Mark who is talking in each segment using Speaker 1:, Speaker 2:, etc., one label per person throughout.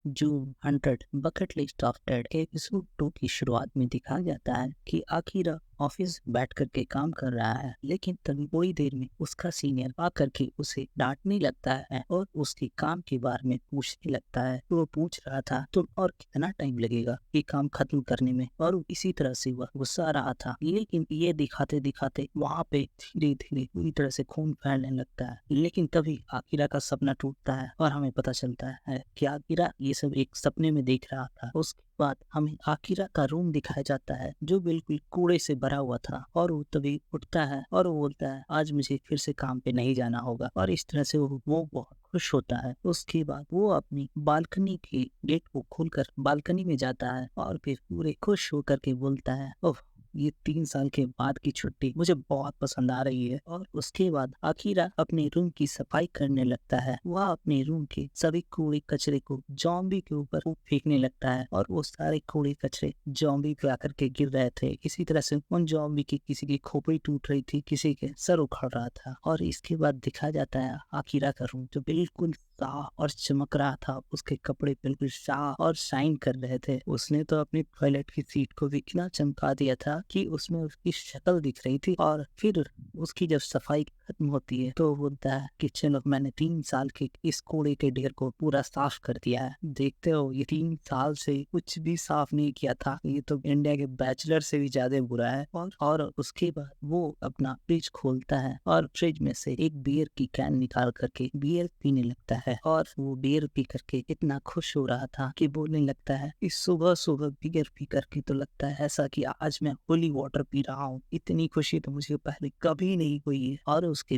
Speaker 1: June 100 bucket list of dead के episode 2 की शुरुआत में दिखाया जाता है कि आकिरा ऑफिस बैठ करके काम कर रहा है, लेकिन तभी थोड़ी देर में उसका सीनियर आकर के उसे डांटने लगता है और उसके काम के बारे में पूछने लगता है। तो वो पूछ रहा था तुम और कितना टाइम लगेगा ये काम खत्म करने में, और वो इसी तरह से वह गुस्सा रहा था। लेकिन ये दिखाते दिखाते वहाँ पे धीरे धीरे पूरी तरह से खून फैलने लगता है। लेकिन तभी आकिरा का सपना टूटता है और हमें पता चलता है कि आकिरा ये सब एक सपने में देख रहा था। उसके बाद हमें आकिरा का रूम दिखाया जाता है जो बिल्कुल कूड़े से भरा हुआ था, और वो तभी उठता है और वो बोलता है आज मुझे फिर से काम पे नहीं जाना होगा, और इस तरह से वो बहुत खुश होता है। उसके बाद वो अपनी बालकनी के गेट को खोलकर बालकनी में जाता है और फिर पूरे खुश होकर के बोलता है ओह, ये 3 साल के बाद की छुट्टी मुझे बहुत पसंद आ रही है। और उसके बाद आखिरा अपने रूम की सफाई करने लगता है। वह अपने रूम के सभी कूड़े कचरे को जॉम्बी के ऊपर फेंकने लगता है, और वो सारे कूड़े कचरे जॉम्बी पे आकर के गिर रहे थे। इसी तरह से उन जॉम्बी की किसी की खोपड़ी टूट रही थी, किसी के सर उखड़ रहा था। और इसके बाद दिखाया जाता है आकिरा का रूम जो बिल्कुल साफ और चमक रहा था। उसके कपड़े बिल्कुल साफ और शाइन कर रहे थे। उसने तो अपनी टॉयलेट की सीट को भी इतना चमका दिया था कि उसमें उसकी शक्ल दिख रही थी। और फिर उसकी जब सफाई खत्म होती है तो वो बोलता है कि चलो मैंने 3 साल के इस कूड़े के ढेर को पूरा साफ कर दिया है। देखते हो ये 3 साल से कुछ भी साफ नहीं किया था, ये तो इंडिया के बैचलर से भी ज्यादा बुरा है। और उसके बाद वो अपना फ्रिज खोलता है और फ्रिज में से एक बियर की कैन निकाल करके बियर पीने लगता है। और वो बियर पी करके इतना खुश हो रहा था कि बोलने लगता है इस सुबह सुबह बियर पी करके तो लगता है ऐसा कि आज मैं होली वाटर पी रहा हूँ। इतनी खुशी तो मुझे पहले कभी नहीं हुई है। और उसके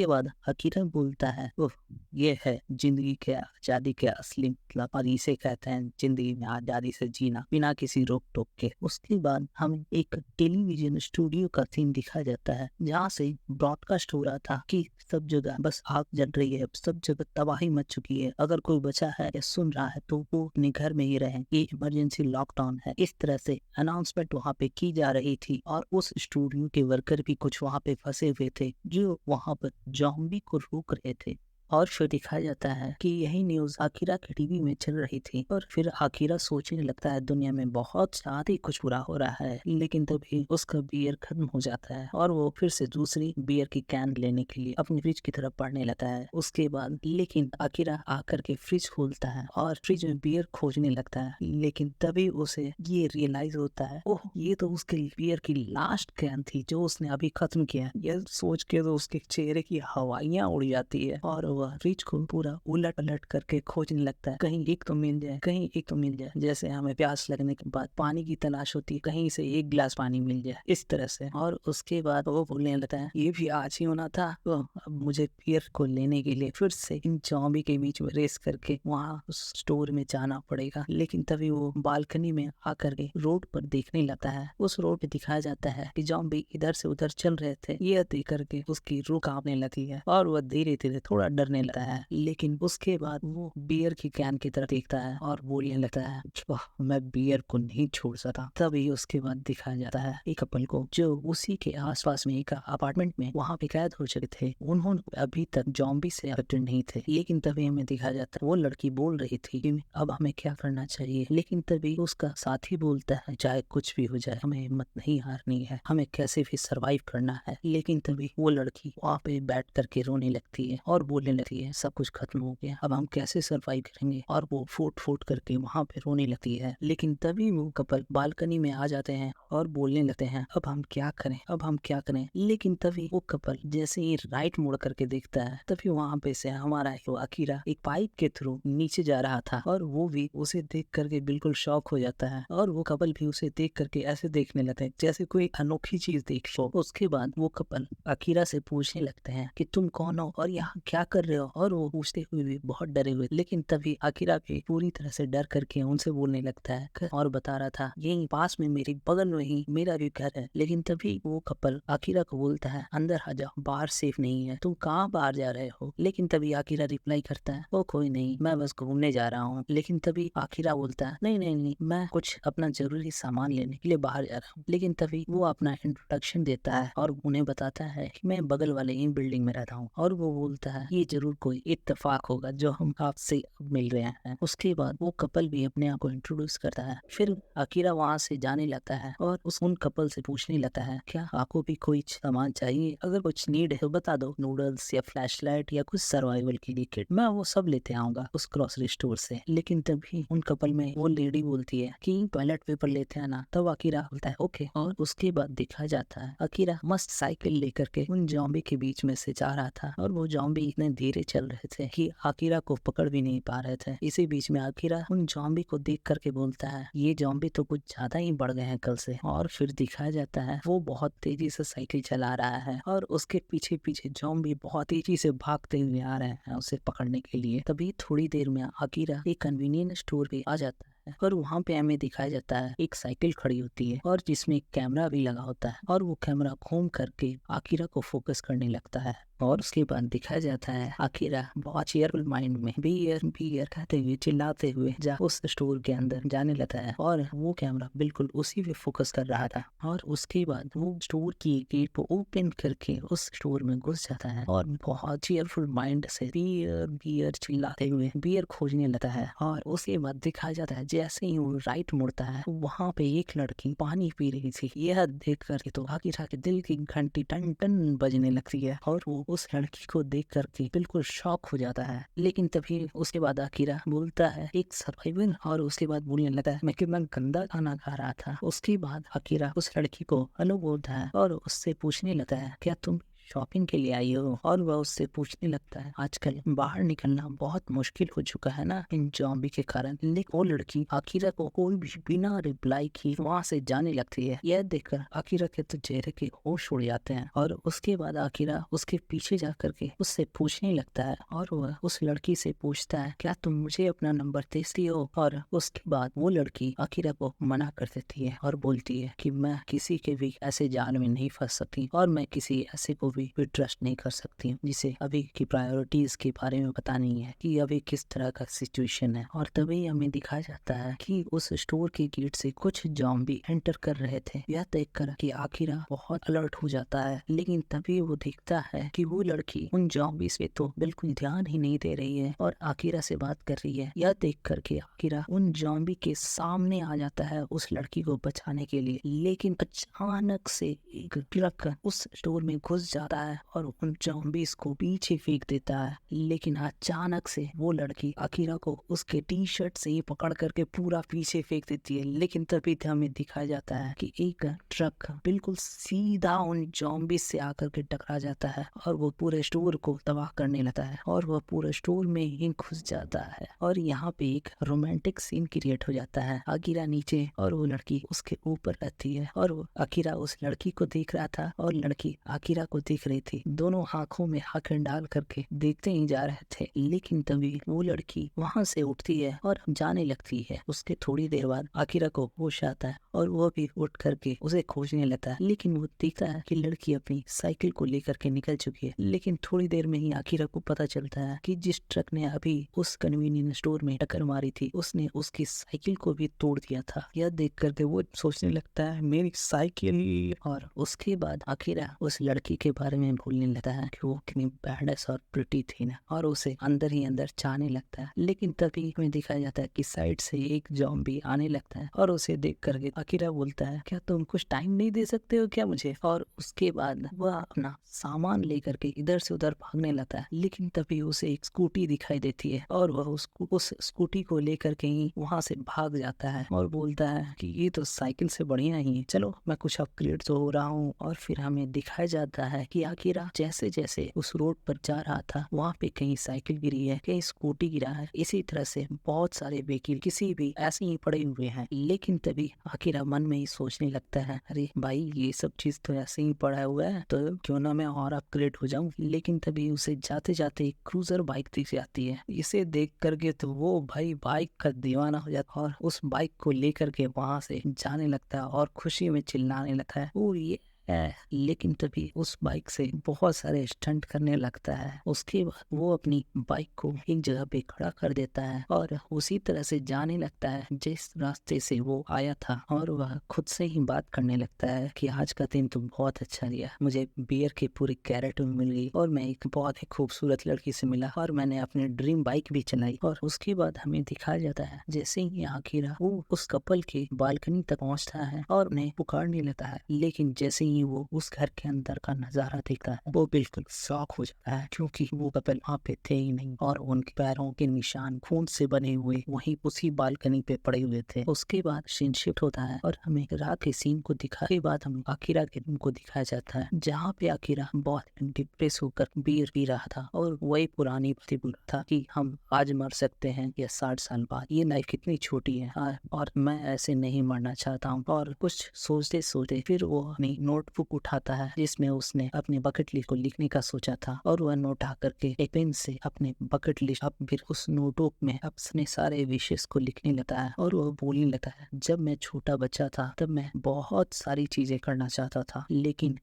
Speaker 1: बाद हकीरत बोलता है ओह, ये है जिंदगी के आजादी के असली मतलब, और इसे कहते हैं जिंदगी में आजादी से जीना बिना किसी रोक टोक के। उसके बाद हमें एक टेलीविजन स्टूडियो का सीन दिखाया जाता है जहाँ से ब्रॉडकास्ट हो रहा था कि सब जगह बस आग जल रही है, सब जगह तबाही मच चुकी है, अगर कोई बचा है या सुन रहा है तो वो अपने घर में ही रहे, ये इमरजेंसी लॉकडाउन है। इस तरह से अनाउंसमेंट वहाँ पे की जा रही थी। और उस स्टूडियो के वर्कर भी कुछ वहाँ पे फंसे हुए थे जो वहाँ पर जॉम्बी को रोक रहे थे। और फिर दिखाया जाता है कि यही न्यूज आकिरा के टीवी में चल रही थी। और फिर आकिरा सोचने लगता है दुनिया में बहुत ज्यादा कुछ बुरा हो रहा है। लेकिन तभी उसका बियर खत्म हो जाता है और वो फिर से दूसरी बियर की कैन लेने के लिए अपनी फ्रिज की तरफ बढ़ने लगता है। उसके बाद लेकिन आकिरा आकर के फ्रिज खोलता है और फ्रिज में बियर खोजने लगता है। लेकिन तभी उसे ये रियलाइज होता है ओह, ये तो उसके बियर की लास्ट कैन थी जो उसने अभी खत्म किया। यह सोच के तो उसके चेहरे की हवाइयां उड़ जाती है और वह फ्रिज को पूरा उलट पलट करके खोजने लगता है, कहीं एक तो मिल जाए, कहीं एक तो मिल जाए। जैसे हमें प्यास लगने के बाद पानी की तलाश होती है, कहीं से एक गिलास पानी मिल जाए, इस तरह से। और उसके बाद वो बोलने लगता है ये भी आज ही होना था, तो अब मुझे बियर को लेने के लिए फिर से इन जॉम्बी के बीच में रेस करके वहाँ उस स्टोर में जाना पड़ेगा। लेकिन तभी वो बालकनी में आकर के रोड पर देखने लगता है। उस रोड पे दिखाया जाता है कि जॉम्बी इधर से उधर चल रहे थे। ये देख करके उसकी रूह कांपने लगती है और वह धीरे धीरे थोड़ा डरने लगता है। लेकिन उसके बाद वो बियर की कैन की तरफ देखता है और बोलने लगता है "वाह, मैं बियर को नहीं छोड़ सकता। तभी उसके बाद दिखाया जाता है एक कपल को जो उसी के आसपास में एक अपार्टमेंट में वहाँ पे कैद हो चुके थे। उन्होंने अभी तक जॉम्बी से अफेक्टेड नहीं थे। लेकिन तभी हमें दिखाया जाता है वो लड़की बोल रही थी कि अब हमें क्या करना चाहिए। लेकिन तभी उसका साथी बोलता है चाहे कुछ भी हो जाए हमें हिम्मत नहीं हारनी है, हमें कैसे भी सरवाइव करना है। लेकिन तभी वो लड़की वहाँ पे बैठ करके रोने लगती है और बोलने लगती है सब कुछ खत्म हो गया, अब हम कैसे सरवाइव करेंगे। और वो फूट फूट करके वहाँ पे रोने लगती है। लेकिन तभी वो कपल बालकनी में आ जाते हैं और बोलने लगते हैं अब हम क्या करें, अब हम क्या करें। लेकिन तभी वो कपल जैसे ही राइट मुड़ करके देखता है तभी वहाँ पे से हमारा आकिरा एक पाइप के थ्रू नीचे जा रहा था, और वो भी उसे देख करके बिल्कुल शॉक हो जाता है। और वो कपल भी उसे देख करके ऐसे देखने लगते हैं जैसे कोई अनोखी चीज देख लो। उसके बाद वो कपल आकिरा से पूछने लगते हैं कि तुम कौन हो और यहाँ क्या कर रहे हो। और वो पूछते हुए भी बहुत डरे हुए। लेकिन तभी आकिरा भी पूरी तरह से डर करके उनसे बोलने लगता है और बता रहा था यही पास में मेरे बगल में ही मेरा भी घर है। लेकिन तभी वो कपल आकिरा को बोलता है अंदर आ जाओ, बाहर सेफ नहीं है, तुम कहाँ बाहर जा रहे हो। लेकिन तभी आकिरा रिप्लाई करता है वो कोई नहीं, मैं बस घूमने जा रहा हूँ। लेकिन तभी आकिरा बोलता है नहीं नहीं नहीं, मैं कुछ अपना जरूरी सामान लेने के लिए बाहर जा रहा हूँ। लेकिन तभी वो अपना इंट्रोडक्शन देता है और उन्हें बताता है कि मैं बगल वाले ही बिल्डिंग में रहता हूँ। और वो बोलता है ये जरूर कोई इत्तेफाक होगा जो हम आपसे अब मिल रहे हैं। उसके बाद वो कपल भी अपने आप को इंट्रोड्यूस करता है। फिर अकीरा वहाँ से जाने लगता है और उन कपल से पूछने लगता है, क्या आपको भी कोई सामान चाहिए? अगर कुछ नीड है तो बता दो, नूडल्स या फ्लैशलाइट या कुछ सर्वाइवल के लिए किट, मैं वो सब लेते आऊंगा उस ग्रोसरी स्टोर से। लेकिन तभी उन कपल में वो लेडी बोलती है कि टॉयलेट पेपर लेते हैं ना। तब अकीरा बोलता है ओके। और उसके बाद दिखा जाता है अकीरा मस्त साइकिल लेकर के उन जॉम्बी के बीच में से जा रहा था और वो जॉम्बी इतने धीरे चल रहे थे कि अकीरा को पकड़ भी नहीं पा रहे थे। इसी बीच में अकीरा उन जॉम्बी को देख करके बोलता है, ये जॉम्बी तो कुछ ज्यादा ही बढ़ गए हैं कल से। और फिर दिखाया जाता है वो बहुत तेजी से साइकिल चला रहा है और उसके पीछे पीछे जॉम्बी बहुत तेजी से भागते हुए आ रहे हैं उसे पकड़ने के लिए। तभी थोड़ी देर में अकीरा एक कन्वीनियंस स्टोर पे आ जाता है और वहाँ पे हमें दिखाया जाता है एक साइकिल खड़ी होती है और जिसमें एक कैमरा भी लगा होता है और वो कैमरा घूम करके अकीरा को फोकस करने लगता है। और उसके बाद दिखाया जाता है अकीरा बहुत चेयरफुल माइंड में बियर बियर कहते हुए चिल्लाते हुए उस स्टोर के अंदर जाने लगता है और वो कैमरा बिल्कुल उसी पे फोकस कर रहा था। और उसके बाद वो स्टोर की गेट को ओपन करके उस स्टोर में घुस जाता है और बहुत चेयरफुल माइंड से बियर बियर चिल्लाते हुए बियर खोजने लगता है। और उसके बाद दिखाया जाता है जैसे ही वो राइट मुड़ता है वहाँ पे एक लड़की पानी पी रही थी। यह देख कर तो अकीरा के दिल की घंटी टन टन बजने लगती है और वो उस लड़की को देख करके बिल्कुल शॉक हो जाता है। लेकिन तभी उसके बाद अकीरा बोलता है एक सर्वाइवल और उसके बाद बोलने लगता है मैं कितना गंदा खाना खा रहा था। उसके बाद अकीरा उस लड़की को हेलो बोलता है और उससे पूछने लगता है क्या तुम शॉपिंग के लिए आई हो? और वह उससे पूछने लगता है आजकल बाहर निकलना बहुत मुश्किल हो चुका है ना इन जॉम्बी के कारण। लेकिन वो लड़की अकीरा को कोई भी बिना रिप्लाई की वहाँ से जाने लगती है। यह देखकर अकीरा के तो चेहरे के होश उड़ जाते हैं और उसके बाद अकीरा उसके पीछे जा करके उससे पूछने लगता है और वह उस लड़की से पूछता है क्या तुम मुझे अपना नंबर दे सकती हो? और उसके बाद वो लड़की अकीरा को मना कर देती है और बोलती है कि मैं किसी के भी ऐसे जाल में नहीं फंस सकती और मैं किसी ऐसे को भी ट्रस्ट नहीं कर सकती हूँ जिसे अभी की प्रायोरिटीज के बारे में पता नहीं है कि अभी किस तरह का सिचुएशन है। और तभी हमें दिखाया जाता है कि उस स्टोर के गेट से कुछ जॉम्बी एंटर कर रहे थे। यह देखकर कि अकीरा बहुत अलर्ट हो जाता है। लेकिन तभी वो देखता है कि वो लड़की उन जॉम्बीज पे तो बिल्कुल ध्यान ही नहीं दे रही है और अकीरा से बात कर रही है। यह देख करके अकीरा उन जॉम्बी के सामने आ जाता है उस लड़की को बचाने के लिए। लेकिन अचानक से एक ट्रक उस स्टोर में घुस जाता है और उन जॉम्बीज को पीछे फेंक देता है। लेकिन अचानक से वो लड़की अकीरा को उसके टी शर्ट से ही पकड़ करके पूरा पीछे फेंक देती है। लेकिन तभी हमें दिखाया जाता है कि एक ट्रक बिल्कुल सीधा उन जॉम्बीज से आकर के टकरा जाता है और वो पूरे स्टोर को तबाह करने लगता है और वह पूरे स्टोर में ही घुस जाता है। और यहाँ पे एक रोमांटिक सीन क्रिएट हो जाता है। अकीरा नीचे और वो लड़की उसके ऊपर रहती है और वो अकीरा उस लड़की को देख रहा था और लड़की अकीरा को देख रही थी। दोनों आंखों में आंखें डाल करके देखते ही जा रहे थे। लेकिन तभी वो लड़की वहां से उठती है और जाने लगती है। उसके थोड़ी देर बाद अकीरा को होश आता है और वो भी उठ करके उसे खोजने लगता है। लेकिन वो देखता है कि लड़की अपनी साइकिल को लेकर के निकल चुकी है। लेकिन थोड़ी देर में ही अकीरा को पता चलता है कि जिस ट्रक ने अभी उस कन्वीनियंस स्टोर में टक्कर मारी थी उसने उसकी साइकिल को भी तोड़ दिया था। यह देख करके वो सोचने लगता है मेरी साइकिल। और उसके बाद अकीरा उस लड़की के बारे में भूलने लगता है कि वो कितनी बैडस और प्रिटी थी ना और उसे अंदर ही अंदर चाहने लगता है। लेकिन तभी हमें दिखाया जाता है कि साइड से एक जॉम्बी आने लगता है और उसे देख करके अकीरा बोलता है क्या तुम कुछ टाइम नहीं दे सकते हो क्या मुझे? और उसके बाद वह अपना सामान लेकर के इधर से उधर भागने लगता है। लेकिन तभी उसे एक स्कूटी दिखाई देती है और वह उस स्कूटी को लेकर के ही वहां से भाग जाता है और बोलता है कि ये तो साइकिल से बढ़िया ही है, चलो मैं कुछ अपग्रेड तो हो रहा हूँ। और फिर हमें दिखाया जाता है कि अकीरा जैसे जैसे उस रोड पर जा रहा था वहाँ पे कहीं साइकिल गिरी है, कहीं स्कूटी गिरा है। इसी तरह से बहुत सारे व्हीकल किसी भी ऐसे ही पड़े हुए हैं। लेकिन तभी अकीरा मन में ही सोचने लगता है अरे भाई ये सब चीज तो ऐसे ही पड़ा हुआ है तो क्यों ना मैं और अपग्रेड हो जाऊं। लेकिन तभी उसे जाते जाते एक क्रूजर बाइक दिख जाती है। इसे देख करके तो वो भाई बाइक का दीवाना हो जाता है और उस बाइक को लेकर के वहां से जाने लगता है और खुशी में चिल्लाने लगता है ओ ये लेकिन तभी उस बाइक से बहुत सारे स्टंट करने लगता है। उसके बाद वो अपनी बाइक को एक जगह पे खड़ा कर देता है और उसी तरह से जाने लगता है जिस रास्ते से वो आया था, और वह खुद से ही बात करने लगता है कि आज का दिन तो बहुत अच्छा गया, मुझे बियर की पूरी कैरेट मिल गई और मैं एक बहुत ही खूबसूरत लड़की से मिला और मैंने अपनी ड्रीम बाइक भी चलाई। और उसके बाद हमें दिखाया जाता है जैसे ही आखिर वो उस कपल के बालकनी तक पहुंचता है और उन्हें पुकारने लगता है, लेकिन जैसे ही वो उस घर के अंदर का नजारा देखता है वो बिल्कुल शॉक हो जाता है, क्योंकि वो कपल वहाँ पे थे ही नहीं और उनके पैरों के निशान खून से बने हुए वहीं उसी बालकनी पे पड़े हुए थे। उसके बाद सीन शिफ्ट होता है और हमें रात के सीन को के बाद हमें आकिरा के रूम को दिखाया जाता है, जहाँ पे आकिरा बहुत डिप्रेस होकर बियर पी रहा था और वही पुरानी बातें बोल रहा था कि हम आज मर सकते हैं या 60 साल बाद, ये लाइफ कितनी छोटी है और मैं ऐसे नहीं मरना चाहता हूँ। और कुछ सोचते सोचते फिर वो अपनी नोटबुक उठाता है जिसमें उसने अपने बकेट लिस्ट को लिखने का सोचा था, और वह नोट उठा करके एक पेन से अपने बकेट लिस्ट फिर उस नोटबुक में अपने सारे विशेष को लिखने लगता है। और वह बोलने लगता है, जब मैं छोटा बच्चा था तब मैं बहुत सारी चीजें करना चाहता था, लेकिन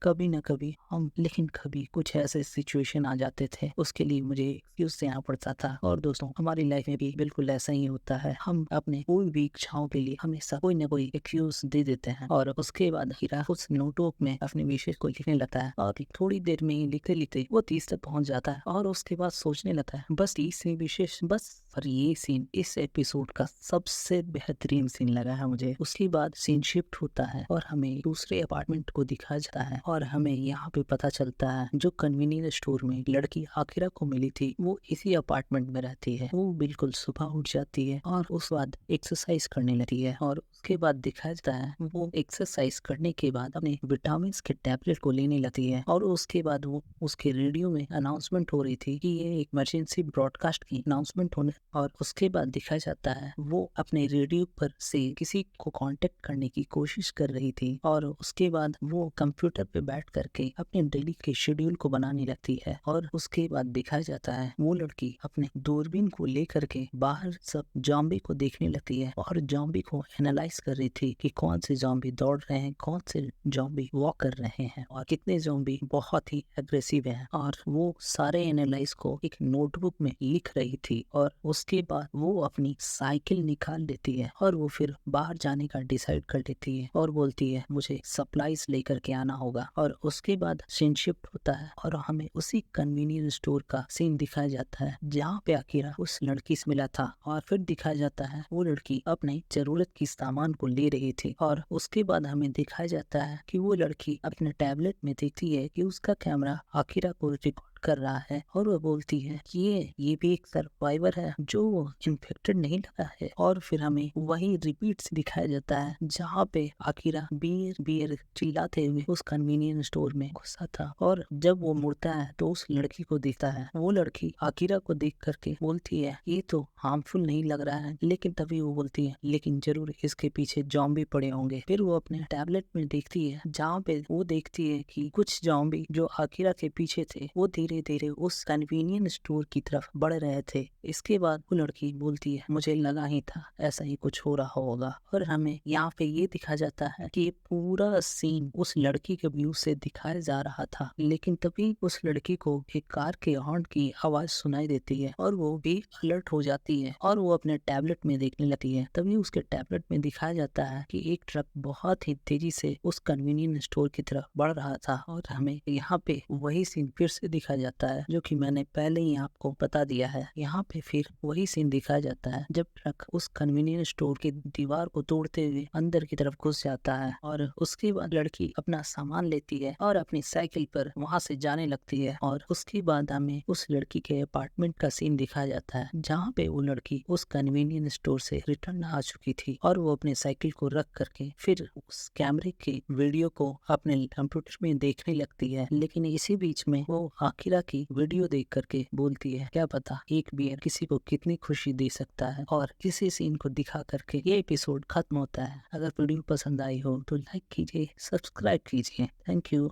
Speaker 1: कभी कुछ ऐसे सिचुएशन आ जाते थे, उसके लिए मुझे एक्सक्यूज देना पड़ता था। और दोस्तों, हमारी लाइफ में भी बिल्कुल ऐसा ही होता है, हम अपने कोई भी इच्छाओं के लिए हमेशा कोई न कोई एक्सक्यूज दे देते हैं। और उसके बाद हीरा उस नोटबुक में अपने विशेष को लिखने लगता है और थोड़ी देर में ही लिखते लिखते वो 30 तक पहुंच जाता है और उसके बाद सोचने लगता है बस 30 से विशेष बस। और ये सीन इस एपिसोड का सबसे बेहतरीन सीन लगा है मुझे। उसके बाद सीन शिफ्ट होता है और हमें दूसरे अपार्टमेंट को दिखाया जाता है और हमें यहाँ पे पता चलता है जो कन्वीनियंस स्टोर में लड़की आकिरा को मिली थी वो इसी अपार्टमेंट में रहती है। वो बिल्कुल सुबह उठ जाती है और उस बाद एक्सरसाइज करने लगती है, और उसके बाद दिखाया जाता है वो एक्सरसाइज करने के बाद अपने विटामिन के टैबलेट को लेने लगती है। और उसके बाद वो उसके रेडियो में अनाउंसमेंट हो रही थी कि ये एक इमरजेंसी ब्रॉडकास्ट की अनाउंसमेंट होने, और उसके बाद दिखाया जाता है वो अपने रेडियो पर से किसी को कांटेक्ट करने की कोशिश कर रही थी। और उसके बाद वो कंप्यूटर पे बैठ करके अपने डेली के शेड्यूल को बनाने लगती है। और उसके बाद दिखाया जाता है वो लड़की अपने दूरबीन को लेकर के बाहर सब जॉम्बी को देखने लगती है और जॉम्बी को एनालाइज कर रही थी कि कौन से जॉम्बी दौड़ रहे हैं, कौन से जॉम्बी वॉक कर रहे हैं और कितने जॉम्बी बहुत ही एग्रेसिव हैं। और वो सारे एनालाइज को एक नोटबुक में लिख रही थी। और उसके बाद वो अपनी साइकिल निकाल लेती है और वो फिर बाहर जाने का डिसाइड कर लेती है और बोलती है मुझे सप्लाईज लेकर के आना होगा। और उसके बाद सीन शिफ्ट होता है और हमें उसी कन्वीनियंस स्टोर का सीन दिखाया जाता है जहाँ पे आकिरा उस लड़की से मिला था। और फिर दिखाया जाता है वो लड़की अपने जरूरत की सामान को ले रही थी। और उसके बाद हमें दिखाया जाता है कि वो लड़की अपने टैबलेट में देखती है कि उसका कैमरा आकिरा को रिकॉर्ड कर रहा है और वो बोलती है कि ये भी एक सर्वाइवर है जो इन्फेक्टेड नहीं लगा है। और फिर हमें वही रिपीट से दिखाया जाता है जहाँ पे आकिरा बियर बियर चिल्लाते हुए उस कन्वीनियंस स्टोर में घुसा था। और जब वो मुड़ता है तो उस लड़की को देखता है। वो लड़की आकिरा को देख करके बोलती है ये तो हार्मफुल नहीं लग रहा है, लेकिन तभी वो बोलती है लेकिन जरूर इसके पीछे जॉम्बी पड़े होंगे। फिर वो अपने टैबलेट में देखती है जहाँ पे वो देखती है कि कुछ जॉम्बी जो आकिरा के पीछे थे वो धीरे धीरे उस कन्वीनियंस स्टोर की तरफ बढ़ रहे थे। इसके बाद वो लड़की बोलती है मुझे लगा ही था ऐसा ही कुछ हो रहा होगा। और हमें यहाँ पे ये दिखाया जाता है कि ये पूरा सीन उस लड़की के व्यू से दिखाया जा रहा था, लेकिन तभी उस लड़की को एक कार के हॉर्न की आवाज सुनाई देती है और वो भी अलर्ट हो जाती है और वो अपने टैबलेट में देखने लगती है। तभी उसके टैबलेट में दिखाया जाता है कि एक ट्रक बहुत ही तेजी से उस कन्वीनियंस स्टोर की तरफ बढ़ रहा था। और हमें यहाँ पे वही सीन फिर से दिखाया जाता है जो कि मैंने पहले ही आपको बता दिया है। यहाँ पे फिर वही सीन दिखाया जाता है जब ट्रक उस कन्वीनियंस स्टोर की दीवार को तोड़ते हुए अंदर की तरफ घुस जाता है। और उसके बाद लड़की अपना सामान लेती है और अपनी साइकिल पर वहां से जाने लगती है। और उसके बाद हमें उस लड़की के अपार्टमेंट का सीन दिखाया जाता है जहाँ पे वो लड़की उस कन्वीनियंस स्टोर से रिटर्न आ चुकी थी और वो अपने साइकिल को रख करके फिर उस कैमरे के वीडियो को अपने कंप्यूटर में देखने लगती है। लेकिन इसी बीच में वो आकिरा की वीडियो देख करके बोलती है क्या पता एक बियर किसी को कितनी खुशी दे सकता है। और इसी सीन को दिखा करके ये एपिसोड खत्म होता है। अगर वीडियो पसंद आई हो तो लाइक कीजिए, सब्सक्राइब कीजिए। Thank you.